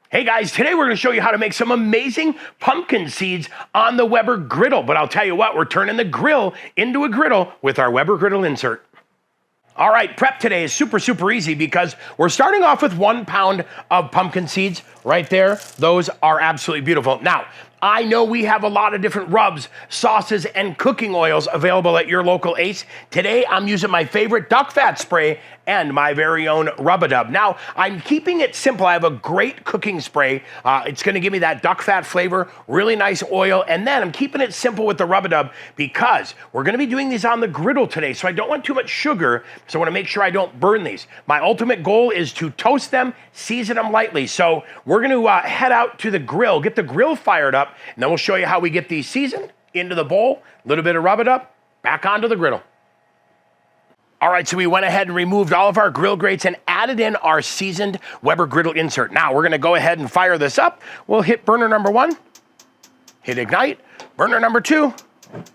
Hey guys, today we're going to show you how to make some amazing pumpkin seeds on the Weber Griddle. But I'll tell you what, we're turning the grill into a griddle with our Weber Griddle insert. All right, prep today is super easy because we're starting off with 1 pound of pumpkin seeds right there. Those are absolutely beautiful. Now, I know we have a lot of different rubs, sauces, and cooking oils available at your local Ace. Today, I'm using my favorite duck fat spray and my very own Rub-A-Dub. Now, I'm keeping it simple. I have a great cooking spray. It's gonna give me that duck fat flavor, really nice oil, and then I'm keeping it simple with the Rub-A-Dub because we're gonna be doing these on the griddle today, so I don't want too much sugar, so I wanna make sure I don't burn these. My ultimate goal is to toast them, season them lightly. So we're gonna head out to the grill, get the grill fired up, and then we'll show you how we get these seasoned into the bowl, a little bit of Rub-A-Dub, back onto the griddle. All right, so we went ahead and removed all of our grill grates and added in our seasoned Weber Griddle insert. Now we're gonna go ahead and fire this up. We'll hit burner number 1, hit ignite, burner number 2,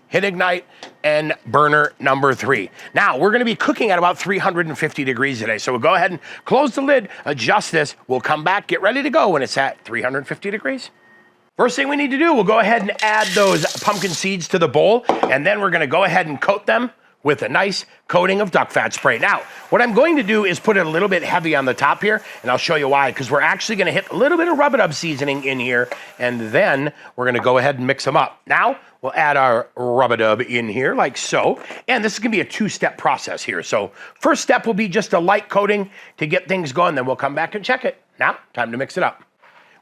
hit ignite, and burner number 3. Now we're gonna be cooking at about 350 degrees today. So we'll go ahead and close the lid, adjust this. We'll come back, get ready to go when it's at 350 degrees. First thing we need to do, we'll go ahead and add those pumpkin seeds to the bowl, and then we're gonna go ahead and coat them with a nice coating of duck fat spray. Now, what I'm going to do is put it a little bit heavy on the top here, and I'll show you why, because we're actually gonna hit a little bit of Rub-A-Dub seasoning in here, and then we're gonna go ahead and mix them up. Now, we'll add our Rub-A-Dub in here like so, and this is gonna be a 2-step process here. So first step will be just a light coating to get things going, then we'll come back and check it. Now, time to mix it up.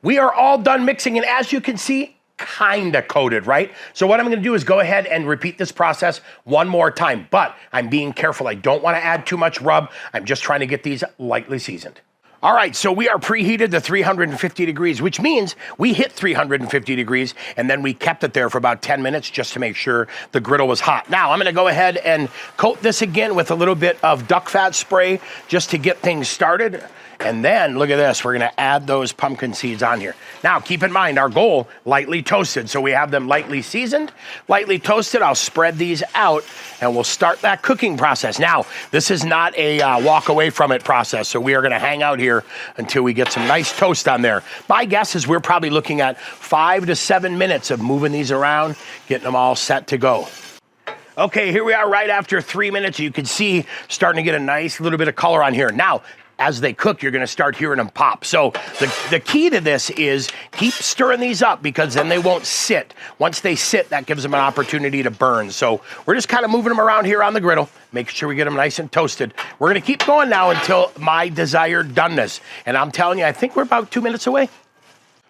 We are all done mixing, and as you can see, kinda coated, right? So what I'm gonna do is go ahead and repeat this process one more time, but I'm being careful. I don't wanna add too much rub. I'm just trying to get these lightly seasoned. All right, so we are preheated to 350 degrees, which means we hit 350 degrees, and then we kept it there for about 10 minutes just to make sure the griddle was hot. Now, I'm gonna go ahead and coat this again with a little bit of duck fat spray just to get things started. And then, look at this, we're gonna add those pumpkin seeds on here. Now, keep in mind, our goal, lightly toasted. So we have them lightly seasoned, lightly toasted. I'll spread these out, and we'll start that cooking process. Now, this is not a walk away from it process, so we are gonna hang out here until we get some nice toast on there. My guess is we're probably looking at 5 to 7 minutes of moving these around, getting them all set to go. Okay, here we are right after 3 minutes. You can see starting to get a nice little bit of color on here. Now, as they cook, you're gonna start hearing them pop. So the key to this is keep stirring these up because then they won't sit. Once they sit, that gives them an opportunity to burn. So we're just kind of moving them around here on the griddle, making sure we get them nice and toasted. We're gonna keep going now until my desired doneness. And I'm telling you, I think we're about 2 minutes away.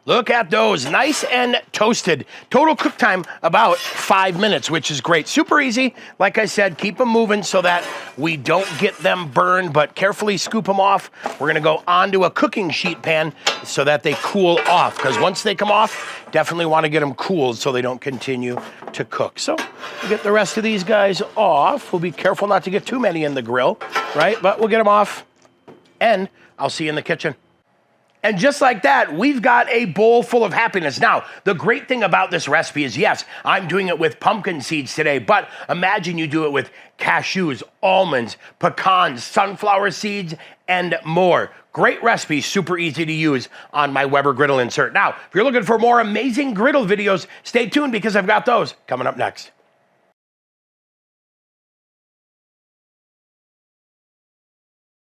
Look at those, nice and toasted. Total cook time, about 5 minutes, which is great. Super easy. Like I said, keep them moving so that we don't get them burned, but carefully scoop them off. We're gonna go onto a cooking sheet pan so that they cool off, because once they come off, definitely wanna get them cooled so they don't continue to cook. So we'll get the rest of these guys off. We'll be careful not to get too many in the grill, right? But we'll get them off, and I'll see you in the kitchen. And just like that, we've got a bowl full of happiness. Now, the great thing about this recipe is, yes, I'm doing it with pumpkin seeds today, but imagine you do it with cashews, almonds, pecans, sunflower seeds, and more. Great recipe, super easy to use on my Weber Griddle insert. Now, if you're looking for more amazing griddle videos, stay tuned because I've got those coming up next.